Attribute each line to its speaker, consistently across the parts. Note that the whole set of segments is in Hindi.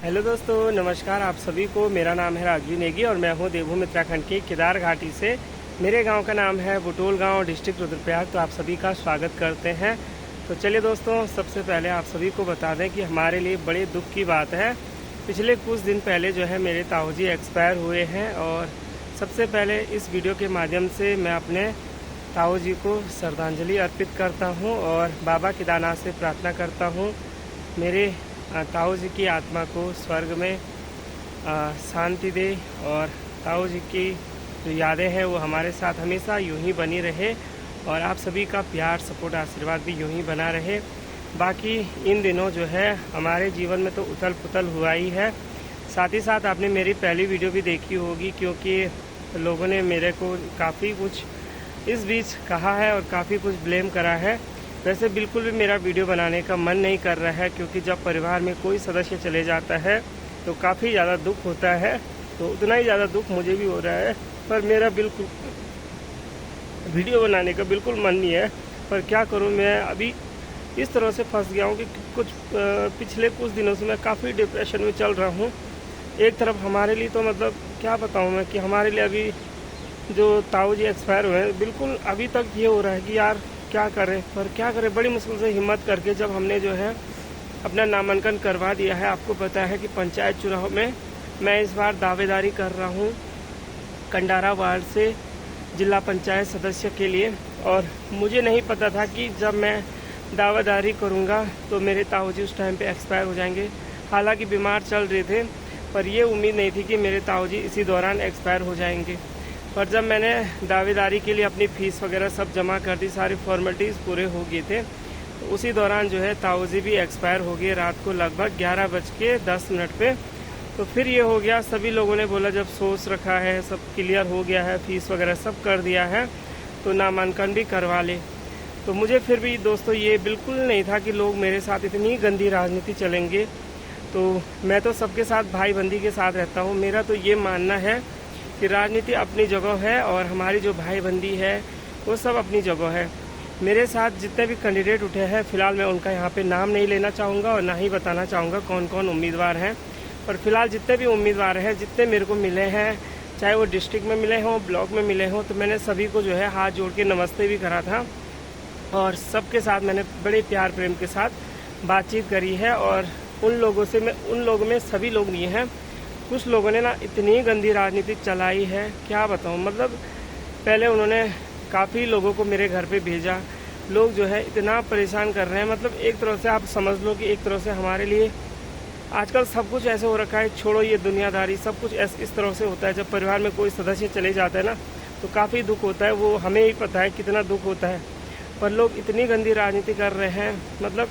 Speaker 1: हेलो दोस्तों, नमस्कार आप सभी को। मेरा नाम है राजवी नेगी और मैं हूं देवभूमि उत्तराखंड के केदार घाटी से। मेरे गांव का नाम है बुटोल गांव, डिस्ट्रिक्ट रुद्रप्रयाग। तो आप सभी का स्वागत करते हैं। तो चलिए दोस्तों, सबसे पहले आप सभी को बता दें कि हमारे लिए बड़े दुख की बात है। पिछले कुछ दिन पहले जो है मेरे ताऊजी एक्सपायर हुए हैं और सबसे पहले इस वीडियो के माध्यम से मैं अपने ताऊजी को श्रद्धांजलि अर्पित करता हूँ और बाबा केदारनाथ से प्रार्थना करता हूँ मेरे ताऊ जी की आत्मा को स्वर्ग में शांति दे और ताऊ जी की जो यादें हैं वो हमारे साथ हमेशा यूं ही बनी रहे और आप सभी का प्यार, सपोर्ट, आशीर्वाद भी यूं ही बना रहे। बाकी इन दिनों जो है हमारे जीवन में तो उथल पुथल हुआ ही है। साथ ही साथ आपने मेरी पहली वीडियो भी देखी होगी, क्योंकि लोगों ने मेरे को काफ़ी कुछ इस बीच कहा है और काफ़ी कुछ ब्लेम करा है। वैसे बिल्कुल भी मेरा वीडियो बनाने का मन नहीं कर रहा है, क्योंकि जब परिवार में कोई सदस्य चले जाता है तो काफ़ी ज़्यादा दुख होता है। तो उतना ही ज़्यादा दुख मुझे भी हो रहा है, पर मेरा बिल्कुल वीडियो बनाने का बिल्कुल मन नहीं है। पर क्या करूं, मैं अभी इस तरह से फंस गया हूं कि पिछले कुछ दिनों से मैं काफ़ी डिप्रेशन में चल रहा हूं। एक तरफ हमारे लिए तो मतलब क्या बताऊं मैं कि हमारे लिए अभी जो ताऊ जी एक्सपायर हुए हैं, बिल्कुल अभी तक ये हो रहा है कि यार क्या करें, पर क्या करें। बड़ी मुश्किल से हिम्मत करके जब हमने जो है अपना नामांकन करवा दिया है। आपको पता है कि पंचायत चुनाव में मैं इस बार दावेदारी कर रहा हूं कंडारा वार्ड से जिला पंचायत सदस्य के लिए, और मुझे नहीं पता था कि जब मैं दावेदारी करूंगा तो मेरे ताऊजी उस टाइम पे एक्सपायर हो जाएंगे। हालांकि बीमार चल रहे थे, पर यह उम्मीद नहीं थी कि मेरे ताऊजी इसी दौरान एक्सपायर हो जाएंगे। पर जब मैंने दावेदारी के लिए अपनी फ़ीस वगैरह सब जमा कर दी, सारी फॉर्मेलिटीज़ पूरे हो गए थे, तो उसी दौरान जो है ताऊजी भी एक्सपायर हो गए रात को लगभग 11:10 पे। तो फिर ये हो गया, सभी लोगों ने बोला जब सोच रखा है, सब क्लियर हो गया है, फ़ीस वगैरह सब कर दिया है, तो नामांकन भी करवा ले। तो मुझे फिर भी दोस्तों ये बिल्कुल नहीं था कि लोग मेरे साथ इतनी गंदी राजनीति चलेंगे। तो मैं तो सबके साथ भाई बंदी के साथ रहता हूँ। मेरा तो ये मानना है कि राजनीति अपनी जगह है और हमारी जो भाई बंदी है वो सब अपनी जगह है। मेरे साथ जितने भी कैंडिडेट उठे हैं, फिलहाल मैं उनका यहाँ पे नाम नहीं लेना चाहूँगा और ना ही बताना चाहूँगा कौन कौन उम्मीदवार हैं। पर फिलहाल जितने भी उम्मीदवार हैं, जितने मेरे को मिले हैं, चाहे वो डिस्ट्रिक्ट में मिले हों, ब्लॉक में मिले हों, तो मैंने सभी को जो है हाथ जोड़ के नमस्ते भी करा था और सबके साथ मैंने बड़े प्यार प्रेम के साथ बातचीत करी है। और उन लोगों में सभी लोग नहीं हैं, कुछ लोगों ने ना इतनी गंदी राजनीति चलाई है, क्या बताऊं। मतलब पहले उन्होंने काफ़ी लोगों को मेरे घर पे भेजा, लोग जो है इतना परेशान कर रहे हैं। मतलब एक तरह से आप समझ लो कि एक तरह से हमारे लिए आजकल सब कुछ ऐसे हो रखा है, छोड़ो ये दुनियादारी, सब कुछ इस तरह से होता है। जब परिवार में कोई सदस्य चले जाता है ना, तो काफ़ी दुख होता है, वो हमें ही पता है कितना दुख होता है। पर लोग इतनी गंदी राजनीति कर रहे हैं, मतलब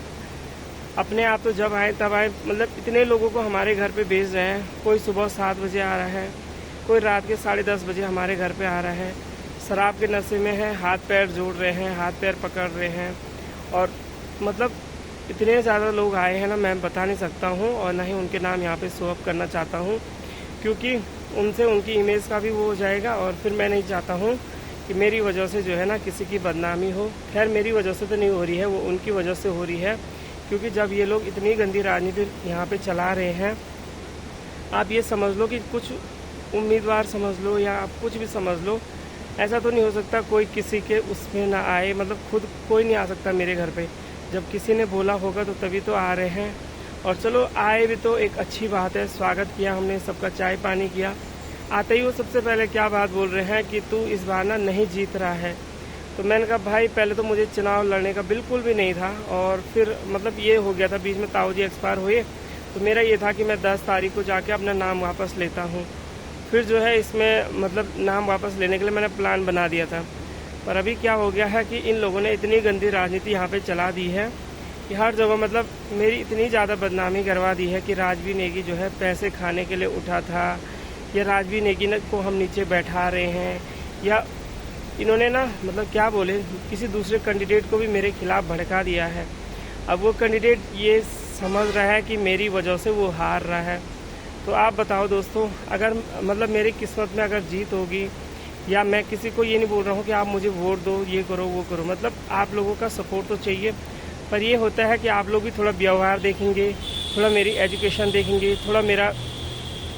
Speaker 1: अपने आप तो जब आए तब आए, मतलब इतने लोगों को हमारे घर पे भेज रहे हैं। कोई सुबह 7 बजे आ रहा है, कोई रात के 10:30 बजे हमारे घर पे आ रहा है, शराब के नशे में है, हाथ पैर जोड़ रहे हैं, हाथ पैर पकड़ रहे हैं। और मतलब इतने ज़्यादा लोग आए हैं ना, मैं बता नहीं सकता हूँ और ना ही उनके नाम यहाँ पे शो अप करना चाहता हूँ, क्योंकि उनसे उनकी इमेज का भी वो हो जाएगा। और फिर मैं नहीं चाहता हूँ कि मेरी वजह से जो है ना किसी की बदनामी हो। खैर मेरी वजह से तो नहीं हो रही है, वो उनकी वजह से हो रही है, क्योंकि जब ये लोग इतनी गंदी राजनीति यहाँ पे चला रहे हैं, आप ये समझ लो कि कुछ उम्मीदवार समझ लो या आप कुछ भी समझ लो, ऐसा तो नहीं हो सकता कोई किसी के उसमें ना आए। मतलब खुद कोई नहीं आ सकता मेरे घर पे, जब किसी ने बोला होगा तो तभी तो आ रहे हैं। और चलो आए भी तो एक अच्छी बात है, स्वागत किया हमने, सबका चाय पानी किया। आते ही वो सबसे पहले क्या बात बोल रहे हैं कि तू इस बार ना नहीं जीत रहा है। तो मैंने कहा भाई पहले तो मुझे चुनाव लड़ने का बिल्कुल भी नहीं था, और फिर मतलब ये हो गया था बीच में ताऊ जी एक्सपायर हुए, तो मेरा ये था कि मैं 10 तारीख को जाके अपना नाम वापस लेता हूँ। फिर जो है इसमें मतलब नाम वापस लेने के लिए मैंने प्लान बना दिया था। पर अभी क्या हो गया है कि इन लोगों ने इतनी गंदी राजनीति यहाँ पे चला दी है कि हर जगह मतलब मेरी इतनी ज़्यादा बदनामी करवा दी है कि राजवी नेगी जो है पैसे खाने के लिए उठा था, या राजवी नेगी को हम नीचे बैठा रहे हैं, या इन्होंने ना मतलब क्या बोले, किसी दूसरे कैंडिडेट को भी मेरे खिलाफ भड़का दिया है। अब वो कैंडिडेट ये समझ रहा है कि मेरी वजह से वो हार रहा है। तो आप बताओ दोस्तों, अगर मतलब मेरी किस्मत में अगर जीत होगी, या मैं किसी को ये नहीं बोल रहा हूँ कि आप मुझे वोट दो, ये करो वो करो, मतलब आप लोगों का सपोर्ट तो चाहिए। पर ये होता है कि आप लोग भी थोड़ा व्यवहार देखेंगे, थोड़ा मेरी एजुकेशन देखेंगे, थोड़ा मेरा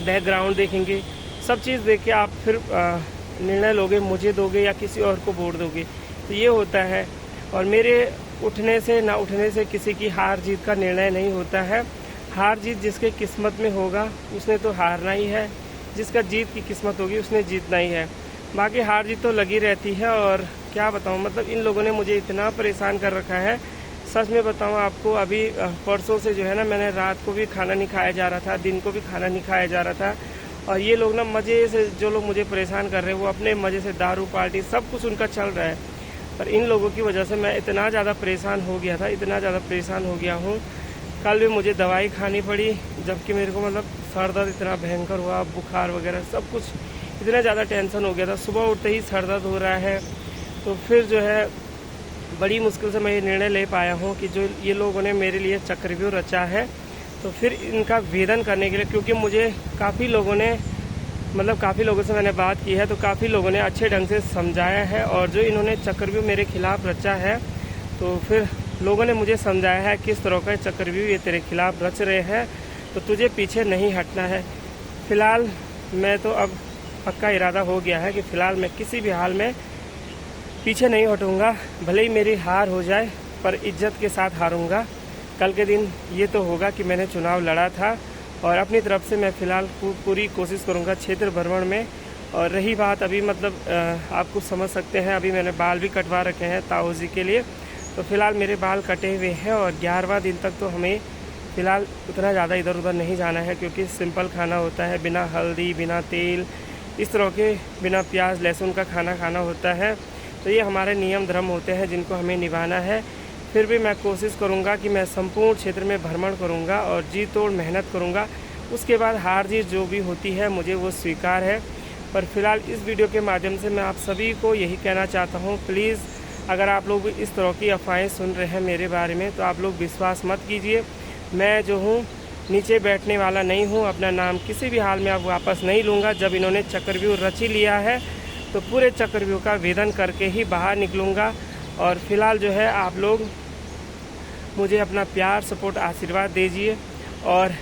Speaker 1: बैकग्राउंड देखेंगे, सब चीज़ देख के आप फिर निर्णय लोगे, मुझे दोगे या किसी और को वोट दोगे। तो ये होता है। और मेरे उठने से ना उठने से किसी की हार जीत का निर्णय नहीं होता है। हार जीत जिसके किस्मत में होगा उसने तो हारना ही है, जिसका जीत की किस्मत होगी उसने जीतना ही है। बाकी हार जीत तो लगी रहती है। और क्या बताऊँ, मतलब इन लोगों ने मुझे इतना परेशान कर रखा है, सच में बताऊँ आपको। अभी परसों से जो है ना, मैंने रात को भी खाना नहीं खाया जा रहा था, दिन को भी खाना नहीं खाया जा रहा था। और ये लोग ना मज़े से, जो लोग मुझे परेशान कर रहे हैं वो अपने मज़े से दारू पार्टी सब कुछ उनका चल रहा है। पर इन लोगों की वजह से मैं इतना ज़्यादा परेशान हो गया था, इतना ज़्यादा परेशान हो गया हूँ। कल भी मुझे दवाई खानी पड़ी, जबकि मेरे को मतलब सर दर्द इतना भयंकर हुआ, बुखार वगैरह सब कुछ, इतना ज़्यादा टेंशन हो गया था। सुबह उठते ही सर दर्द हो रहा है। तो फिर जो है बड़ी मुश्किल से मैं ये निर्णय ले पाया हूँ कि जो ये लोगों ने मेरे लिए चक्रव्यूह रचा है, तो फिर इनका भेदन करने के लिए, क्योंकि मुझे काफ़ी लोगों से मैंने बात की है, तो काफ़ी लोगों ने अच्छे ढंग से समझाया है। और जो इन्होंने चक्रव्यूह मेरे खिलाफ रचा है, तो फिर लोगों ने मुझे समझाया है किस तरह का चक्रव्यूह ये तेरे खिलाफ रच रहे हैं, तो तुझे पीछे नहीं हटना है। फ़िलहाल मैं तो अब पक्का इरादा हो गया है कि फ़िलहाल मैं किसी भी हाल में पीछे नहीं हटूँगा, भले ही मेरी हार हो जाए, पर इज्जत के साथ हारूँगा। कल के दिन ये तो होगा कि मैंने चुनाव लड़ा था, और अपनी तरफ से मैं फ़िलहाल पूरी कोशिश करूँगा क्षेत्र भ्रमण में। और रही बात अभी, मतलब आप कुछ समझ सकते हैं, अभी मैंने बाल भी कटवा रखे हैं ताऊ जी के लिए। तो फ़िलहाल मेरे बाल कटे हुए हैं, और 11वां दिन तक तो हमें फ़िलहाल उतना ज़्यादा इधर उधर नहीं जाना है, क्योंकि सिंपल खाना होता है, बिना हल्दी, बिना तेल, इस तरह के, बिना प्याज लहसुन का खाना खाना होता है। तो ये हमारे नियम धर्म होते हैं जिनको हमें निभाना है। फिर भी मैं कोशिश करूंगा कि मैं संपूर्ण क्षेत्र में भ्रमण करूंगा और जी तोड़ मेहनत करूंगा। उसके बाद हार जीत जो भी होती है मुझे वो स्वीकार है। पर फिलहाल इस वीडियो के माध्यम से मैं आप सभी को यही कहना चाहता हूं, प्लीज़ अगर आप लोग इस तरह की अफवाहें सुन रहे हैं मेरे बारे में, तो आप लोग विश्वास मत कीजिए। मैं जो हूँ नीचे बैठने वाला नहीं हूँ, अपना नाम किसी भी हाल में अब वापस नहीं लूँगा। जब इन्होंने चक्रव्यूह रच ही लिया है तो पूरे चक्रव्यूह का भेदन करके ही बाहर निकलूँगा। और फिलहाल जो है आप लोग मुझे अपना प्यार, सपोर्ट, आशीर्वाद दीजिए। और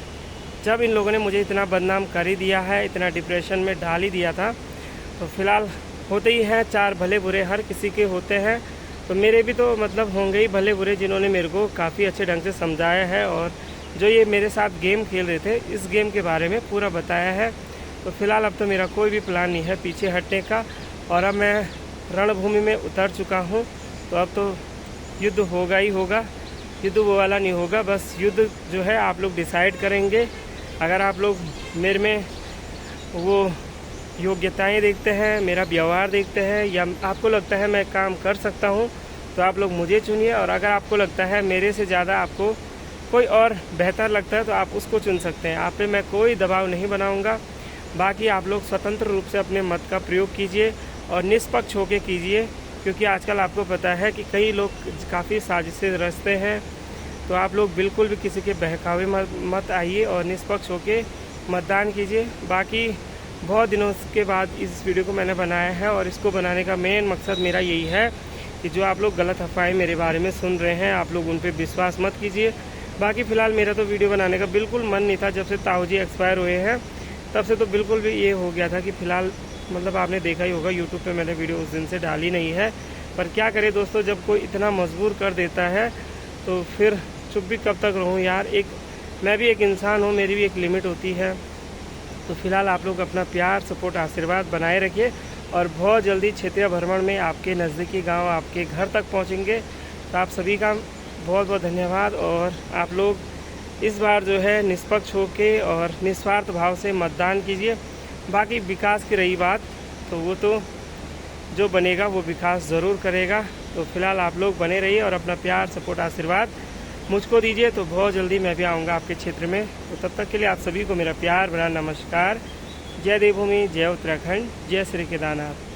Speaker 1: जब इन लोगों ने मुझे इतना बदनाम कर ही दिया है, इतना डिप्रेशन में डाल ही दिया था, तो फिलहाल होते ही हैं, चार भले बुरे हर किसी के होते हैं। तो मेरे भी तो मतलब होंगे ही भले बुरे, जिन्होंने मेरे को काफ़ी अच्छे ढंग से समझाया है और जो ये मेरे साथ गेम खेल रहे थे, इस गेम के बारे में पूरा बताया है। तो फिलहाल अब तो मेरा कोई भी प्लान नहीं है पीछे हटने का, और अब मैं रणभूमि में उतर चुका हूँ। तो अब तो युद्ध होगा ही होगा, युद्ध वो वाला नहीं होगा, बस युद्ध जो है आप लोग डिसाइड करेंगे। अगर आप लोग मेरे में वो योग्यताएं देखते हैं, मेरा व्यवहार देखते हैं, या आपको लगता है मैं काम कर सकता हूं, तो आप लोग मुझे चुनिए। और अगर आपको लगता है मेरे से ज़्यादा आपको कोई और बेहतर लगता है, तो आप उसको चुन सकते हैं। आप पे मैं कोई दबाव नहीं बनाऊंगा। बाकी आप लोग स्वतंत्र रूप से अपने मत का प्रयोग कीजिए और निष्पक्ष होकर कीजिए, क्योंकि आजकल आपको पता है कि कई लोग काफ़ी साजिशें रचते हैं। तो आप लोग बिल्कुल भी किसी के बहकावे मत आइए और निष्पक्ष होकर मतदान कीजिए। बाकी बहुत दिनों के बाद इस वीडियो को मैंने बनाया है, और इसको बनाने का मेन मकसद मेरा यही है कि जो आप लोग गलत अफवाहें मेरे बारे में सुन रहे हैं, आप लोग उन पर विश्वास मत कीजिए। बाकी फ़िलहाल मेरा तो वीडियो बनाने का बिल्कुल मन नहीं था। जब से ताऊ जी एक्सपायर हुए हैं तब से तो बिल्कुल भी ये हो गया था कि फ़िलहाल, मतलब आपने देखा ही होगा यूट्यूब पे मैंने वीडियो उस दिन से डाली नहीं है। पर क्या करें दोस्तों, जब कोई इतना मजबूर कर देता है तो फिर चुप भी कब तक रहूं यार। मैं भी एक इंसान हूं, मेरी भी एक लिमिट होती है। तो फिलहाल आप लोग अपना प्यार, सपोर्ट, आशीर्वाद बनाए रखिए, और बहुत जल्दी क्षेत्रीय भ्रमण में आपके नज़दीकी गांव, आपके घर तक पहुंचेंगे। तो आप सभी का बहुत बहुत धन्यवाद। और आप लोग इस बार जो है निष्पक्ष होकर और निस्वार्थ भाव से मतदान कीजिए। बाकी विकास की रही बात, तो वो तो जो बनेगा वो विकास ज़रूर करेगा। तो फिलहाल आप लोग बने रहिए और अपना प्यार, सपोर्ट, आशीर्वाद मुझको दीजिए। तो बहुत जल्दी मैं भी आऊँगा आपके क्षेत्र में। तो तब तक के लिए आप सभी को मेरा प्यार भरा नमस्कार। जय देवभूमि, जय उत्तराखंड, जय श्री केदारनाथ।